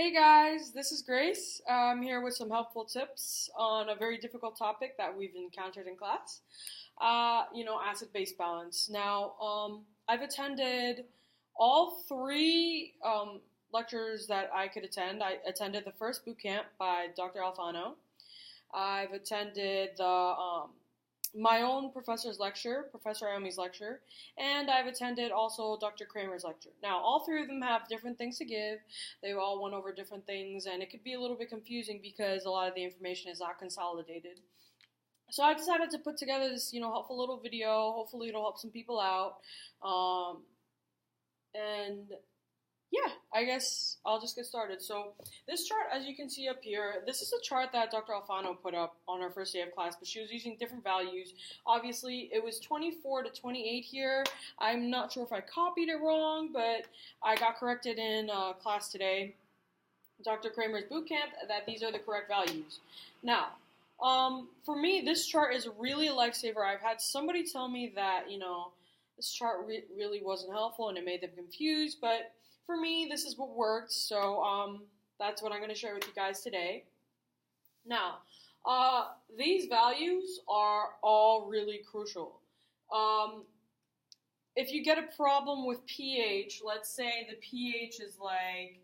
Hey guys, this is Grace. I'm here with some helpful tips on a very difficult topic that we've encountered in class. Acid-base balance. Now, I've attended all three lectures that I could attend. I attended the first boot camp by Dr. Alfano. I've attended the my own professor's lecture, Professor Ayami's lecture, and I've attended also Dr. Kramer's lecture. Now, all three of them have different things to give. They all went over different things, and it could be a little bit confusing because a lot of the information is not consolidated. So I decided to put together this, helpful little video. Hopefully, it'll help some people out. And yeah, I guess I'll just get started. So this chart, as you can see up here, this is a chart that Dr. Alfano put up on our first day of class, but she was using different values. Obviously, it was 24 to 28 here. I'm not sure if I copied it wrong, but I got corrected in class today, Dr. Kramer's boot camp, that these are the correct values. Now, for me, this chart is really a lifesaver. I've had somebody tell me that, this chart really wasn't helpful and it made them confused, but for me, this is what worked, so that's what I'm going to share with you guys today. Now, these values are all really crucial. If you get a problem with pH, let's say the pH is like,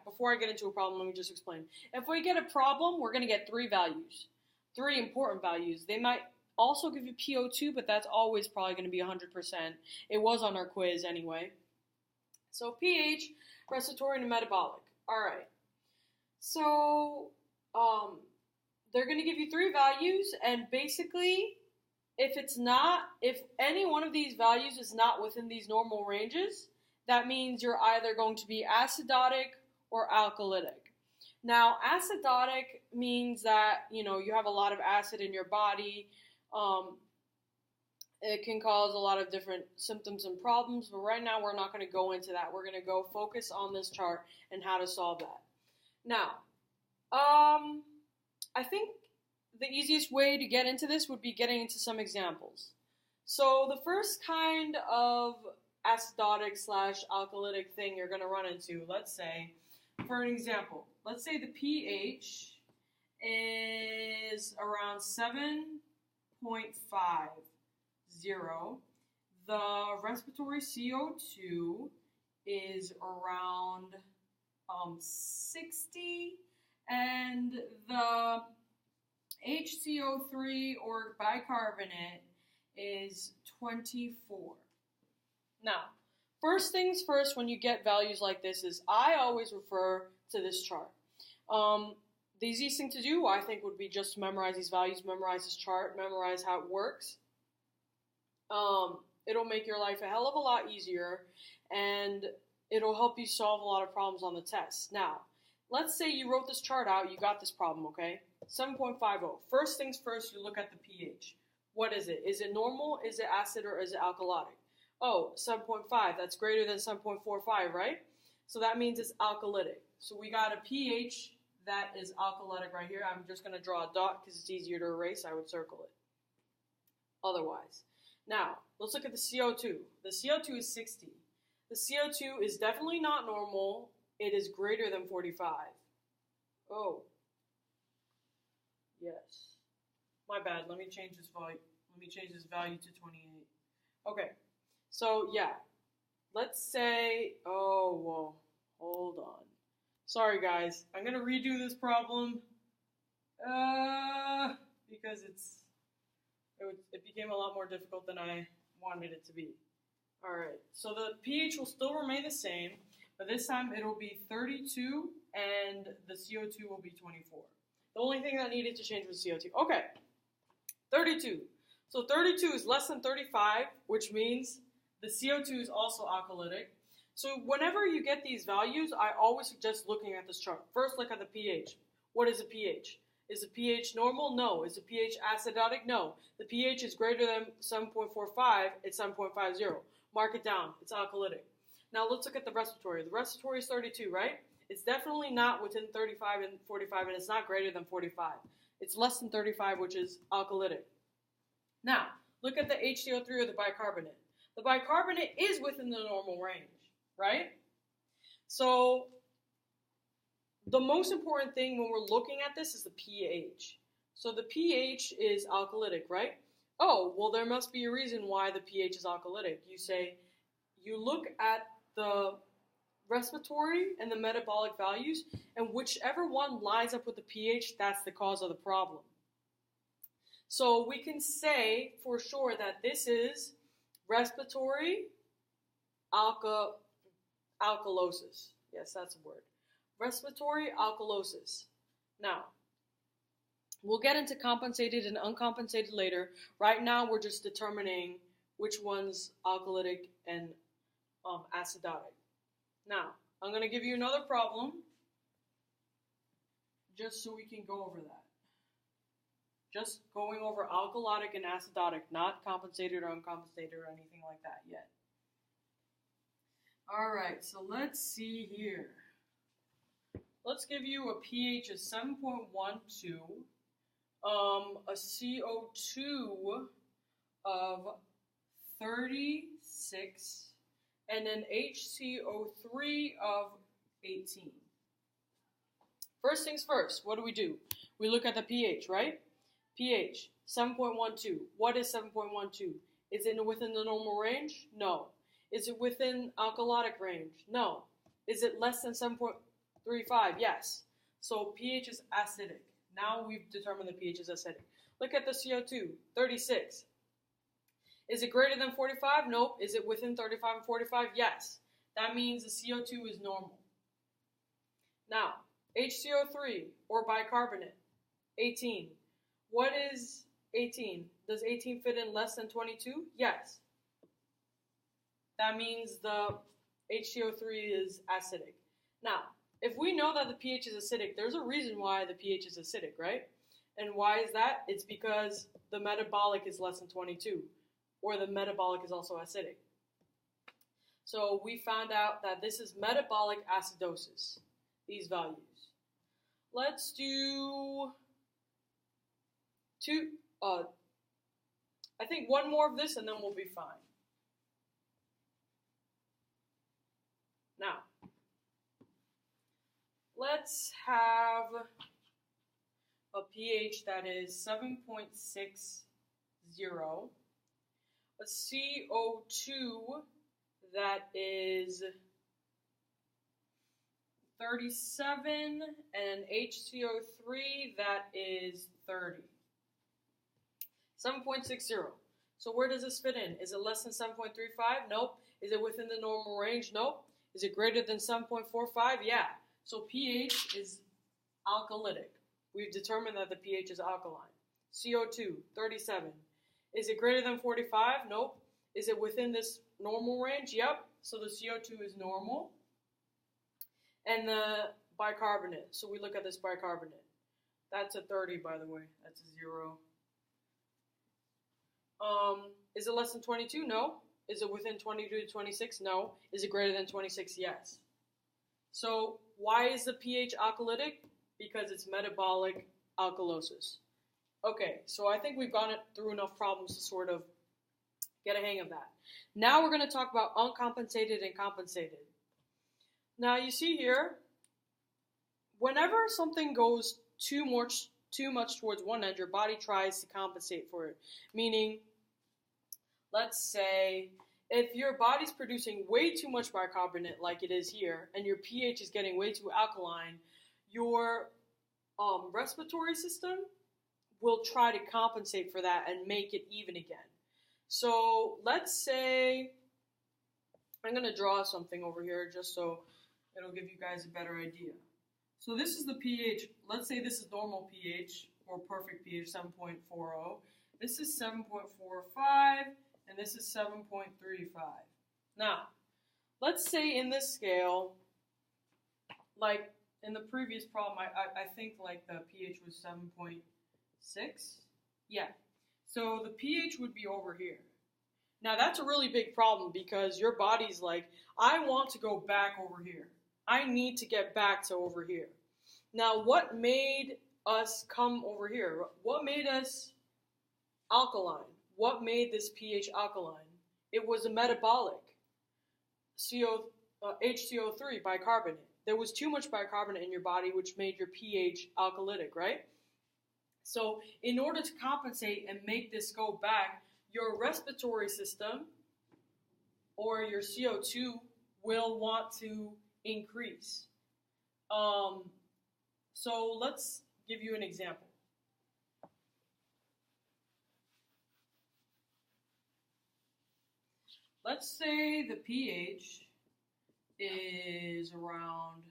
before I get into a problem, let me just explain. If we get a problem, we're going to get three values, three important values. They might also give you PO2, but that's always probably going to be 100%. It was on our quiz anyway. So pH, respiratory, and metabolic. All right. So they're going to give you three values, and basically, if any one of these values is not within these normal ranges, that means you're either going to be acidotic or alkalytic. Now, acidotic means that, you have a lot of acid in your body. It can cause a lot of different symptoms and problems, but right now we're not going to go into that. We're going to go focus on this chart and how to solve that. Now, I think the easiest way to get into this would be getting into some examples. So the first kind of acidotic / alkalytic thing you're going to run into, let's say, for an example, let's say the pH is around 7.50. The respiratory CO2 is around 60, and the HCO3 or bicarbonate is 24. Now, first things first, when you get values like this is I always refer to this chart. The easiest thing to do, I think, would be just to memorize these values, memorize this chart, memorize how it works. It'll make your life a hell of a lot easier, and it'll help you solve a lot of problems on the test. Now, let's say you wrote this chart out, you got this problem, okay? 7.50. First things first, you look at the pH. What is it? Is it normal? Is it acid? Or is it alkalotic? Oh, 7.5. That's greater than 7.45, right? So that means it's alkalytic. So we got a pH that is alkalytic right here. I'm just going to draw a dot because it's easier to erase. I would circle it otherwise. Now, let's look at the CO2. The CO2 is 60. The CO2 is definitely not normal. It is greater than 45. Oh. Yes. My bad. Let me change this value. Let me change this value to 28. Okay. So, yeah. Let's say, hold on. Sorry, guys. I'm going to redo this problem because it became a lot more difficult than I wanted it to be. All right. So the pH will still remain the same, but this time it'll be 32 and the CO2 will be 24. The only thing that needed to change was CO2. Okay. 32. So 32 is less than 35, which means the CO2 is also alkalytic. So whenever you get these values, I always suggest looking at this chart. First, look at the pH. What is the pH? Is the pH normal? No. Is the pH acidotic? No. The pH is greater than 7.45. It's 7.50. Mark it down. It's alkalytic. Now let's look at the respiratory. The respiratory is 32, right? It's definitely not within 35 and 45, and it's not greater than 45. It's less than 35, which is alkalytic. Now, look at the HCO3 or the bicarbonate. The bicarbonate is within the normal range, right? So the most important thing when we're looking at this is the pH. So the pH is alkalytic, right? Oh, well, there must be a reason why the pH is alkalytic. You look at the respiratory and the metabolic values, and whichever one lines up with the pH, that's the cause of the problem. So we can say for sure that this is respiratory alkalosis. Yes, that's a word. Respiratory alkalosis. Now, we'll get into compensated and uncompensated later. Right now, we're just determining which one's alkalytic and acidotic. Now, I'm going to give you another problem just so we can go over that. Just going over alkalotic and acidotic, not compensated or uncompensated or anything like that yet. Alright, so let's see here. Let's give you a pH of 7.12, a CO2 of 36, and an HCO3 of 18. First things first, what do? We look at the pH, right? pH, 7.12. What is 7.12? Is it within the normal range? No. Is it within alkalotic range? No. Is it less than 7.35? Yes. So pH is acidic. Now we've determined the pH is acidic. Look at the CO2, 36. Is it greater than 45? Nope. Is it within 35 and 45? Yes. That means the CO2 is normal. Now, HCO3 or bicarbonate, 18. What is 18? Does 18 fit in less than 22? Yes. That means the HCO3 is acidic. Now, if we know that the pH is acidic, there's a reason why the pH is acidic, right? And why is that? It's because the metabolic is less than 22, or the metabolic is also acidic. So we found out that this is metabolic acidosis, these values. Let's do I think one more of this and then we'll be fine. Now, let's have a pH that is 7.60, a CO2 that is 37, and an HCO3 that is 30. 7.60. So where does this fit in? Is it less than 7.35? Nope. Is it within the normal range? Nope. Is it greater than 7.45? Yeah. So pH is alkalytic. We've determined that the pH is alkaline. CO2, 37. Is it greater than 45? Nope. Is it within this normal range? Yep. So the CO2 is normal. And the bicarbonate. So we look at this bicarbonate. That's a 30, by the way. That's a 0. Is it less than 22? No. Is it within 22 to 26? No. Is it greater than 26? Yes. So why is the pH alkalytic? Because it's metabolic alkalosis. Okay, so I think we've gone through enough problems to sort of get a hang of that. Now we're going to talk about uncompensated and compensated. Now you see here, whenever something goes too much towards one end, your body tries to compensate for it. Meaning, let's say if your body's producing way too much bicarbonate like it is here, and your pH is getting way too alkaline, your respiratory system will try to compensate for that and make it even again. So let's say, I'm going to draw something over here just so it'll give you guys a better idea. So this is the pH. Let's say this is normal pH or perfect pH, 7.40. This is 7.45 and this is 7.35. Now, let's say in this scale, like in the previous problem, I think like the pH was 7.6. Yeah. So the pH would be over here. Now that's a really big problem because your body's like, I want to go back over here. I need to get back to over here. Now what made us come over here? What made us alkaline? What made this pH alkaline? It was a metabolic. HCO3, bicarbonate. There was too much bicarbonate in your body, which made your pH alkalytic, right? So in order to compensate and make this go back, your respiratory system or your CO2 will want to increase. So let's give you an example. Let's say the pH is around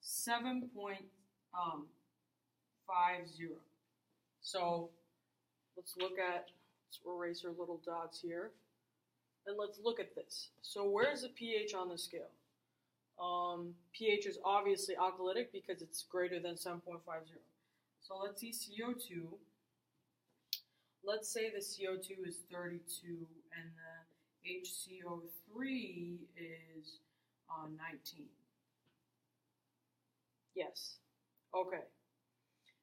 7.50. So let's erase our little dots here. And let's look at this. So where's the pH on the scale? pH is obviously alkalytic because it's greater than 7.50. So let's see CO2. Let's say the CO2 is 32 and the HCO3 is 19. Yes. Okay.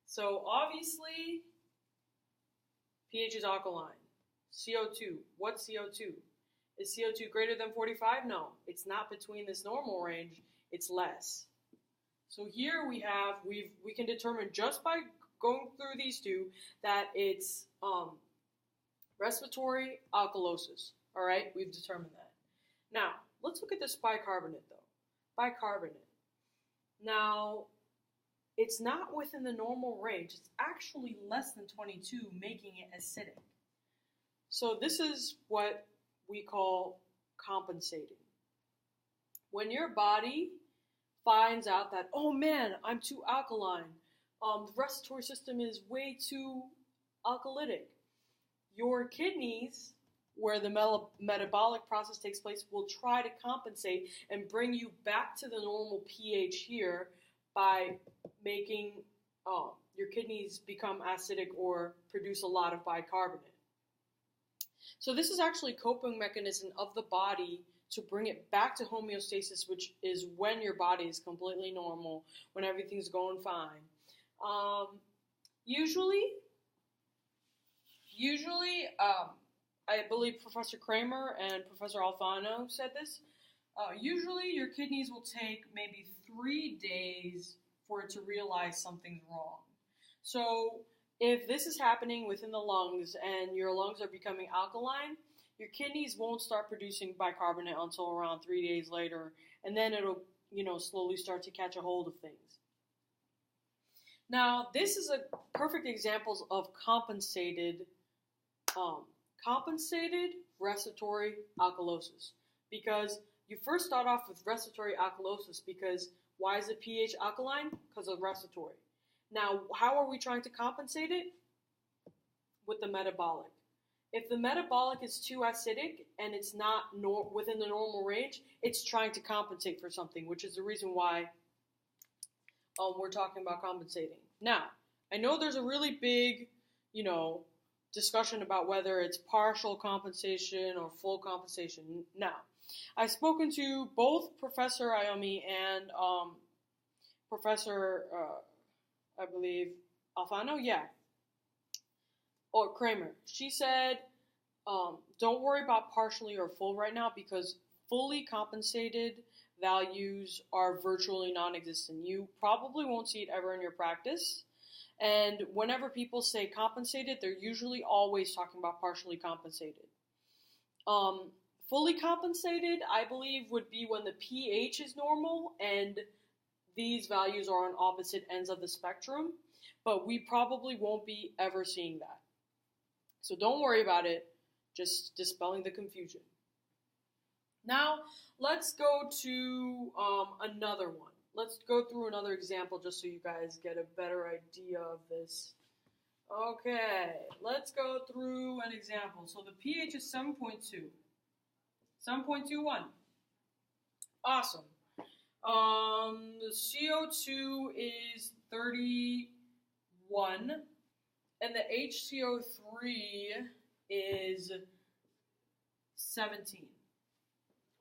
So obviously pH is alkaline. CO2. What's CO2? Is CO2 greater than 45? No, it's not between this normal range, it's less. So here we can determine just by going through these two that it's respiratory alkalosis. All right, we've determined that. Now, let's look at this bicarbonate though. Bicarbonate. Now, it's not within the normal range. It's actually less than 22, making it acidic. So this is what we call compensating. When your body finds out that, oh man, I'm too alkaline, the respiratory system is way too alkalytic, your kidneys, where the metabolic process takes place, will try to compensate and bring you back to the normal pH here by making your kidneys become acidic or produce a lot of bicarbonate. So this is actually a coping mechanism of the body to bring it back to homeostasis, which is when your body is completely normal, when everything's going fine. Usually, I believe Professor Kramer and Professor Alfano said this, usually your kidneys will take maybe 3 days for it to realize something's wrong. So if this is happening within the lungs and your lungs are becoming alkaline, your kidneys won't start producing bicarbonate until around 3 days later, and then it'll, slowly start to catch a hold of things. Now, this is a perfect example of compensated respiratory alkalosis, because you first start off with respiratory alkalosis because why is the pH alkaline? Because of respiratory. Now, how are we trying to compensate it? With the metabolic. If the metabolic is too acidic and it's not within the normal range, it's trying to compensate for something, which is the reason why we're talking about compensating. Now, I know there's a really big, discussion about whether it's partial compensation or full compensation. Now, I've spoken to both Professor Ayomi and Professor, I believe, Alfano, or Kramer. She said, don't worry about partially or full right now because fully compensated values are virtually non-existent. You probably won't see it ever in your practice. And whenever people say compensated, they're usually always talking about partially compensated. Fully compensated, I believe, would be when the pH is normal and these values are on opposite ends of the spectrum, but we probably won't be ever seeing that. So don't worry about it, just dispelling the confusion. Now, let's go to another one. Let's go through another example just so you guys get a better idea of this. Okay, let's go through an example. So the pH is 7.2. 7.21. Awesome. The CO2 is 31, and the HCO3 is 17.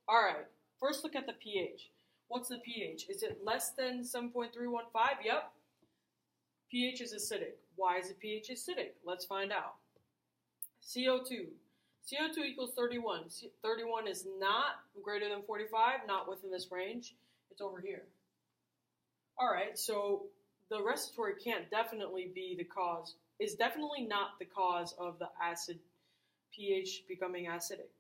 All right, first look at the pH. What's the pH? Is it less than 7.315? Yep. pH is acidic. Why is the pH acidic? Let's find out. CO2. CO2 equals 31. 31 is not greater than 45, not within this range. It's over here. All right, so the respiratory can't definitely be the cause, is definitely not the cause of the acid pH becoming acidic.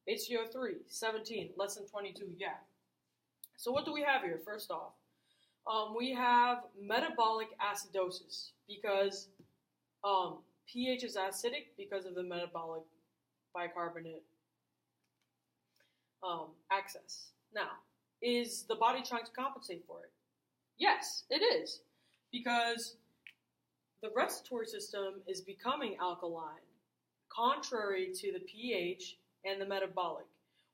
HCO3, 17, less than 22, yeah. So what do we have here? First off, we have metabolic acidosis because pH is acidic because of the metabolic bicarbonate excess. Now, is the body trying to compensate for it? Yes, it is, because the respiratory system is becoming alkaline, contrary to the pH and the metabolic.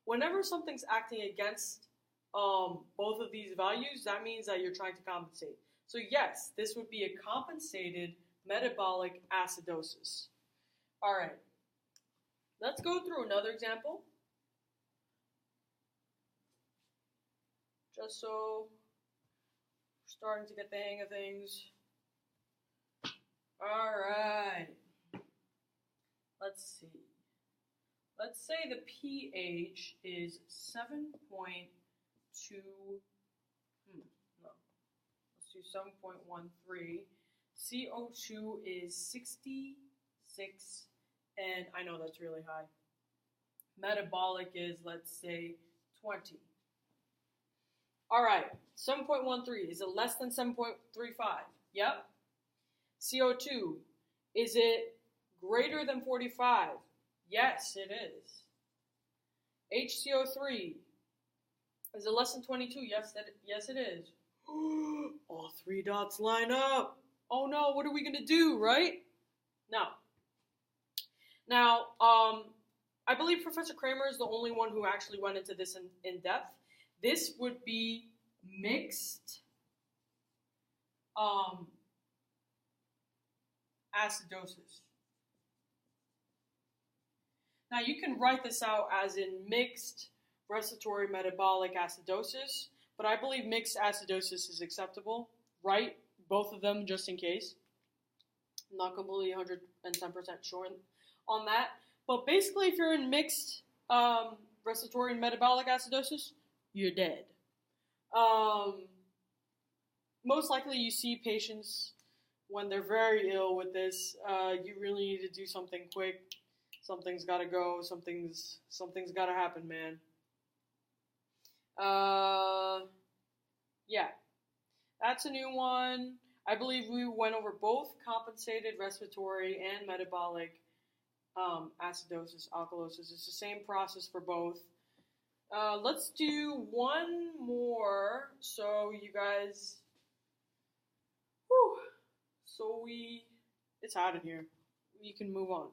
Whenever something's acting against both of these values, that means that you're trying to compensate. So yes, this would be a compensated metabolic acidosis. All right, let's go through another example, just so we're starting to get the hang of things. All right, let's see. Let's say the pH is 7.2, no, let's do 7.13. CO2 is 66, and I know that's really high. Metabolic is, let's say, 20. All right, 7.13, is it less than 7.35? Yep. CO2, is it greater than 45? Yes, it is. HCO3, is it less than 22? Yes, it is. All three dots line up. Oh no, what are we gonna do, right? No. Now, I believe Professor Kramer is the only one who actually went into this in depth. This would be mixed acidosis. Now, you can write this out as in mixed respiratory metabolic acidosis, but I believe mixed acidosis is acceptable. Write both of them just in case. I'm not completely 110% sure on that. But basically, if you're in mixed respiratory and metabolic acidosis, you're dead. Most likely you see patients when they're very ill with this. You really need to do something quick. Something's got to go. Something's got to happen, man. Yeah, that's a new one. I believe we went over both compensated respiratory and metabolic acidosis, alkalosis. It's the same process for both. Let's do one more so you guys, it's hot in here. We can move on.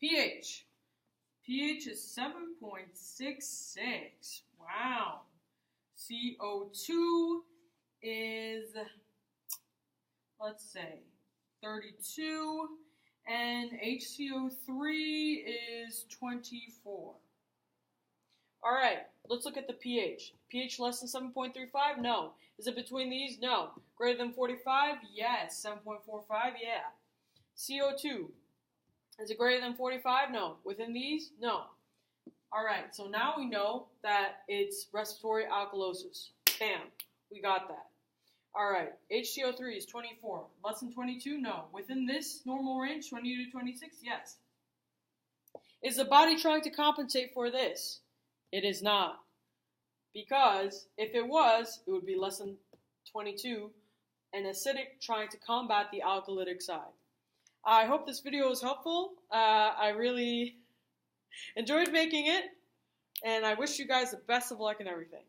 pH. pH is 7.66. Wow. CO2 is, let's say, 32. And HCO3 is 24. All right, let's look at the pH. pH less than 7.35? No. Is it between these? No. Greater than 45? Yes. 7.45? Yeah. CO2. Is it greater than 45? No. Within these? No. All right, so now we know that it's respiratory alkalosis. Bam. We got that. All right, HCO3 is 24. Less than 22? No. Within this normal range, 20 to 26? Yes. Is the body trying to compensate for this? It is not. Because if it was, it would be less than 22, and acidic trying to combat the alkalytic side. I hope this video was helpful. I really enjoyed making it, and I wish you guys the best of luck in everything.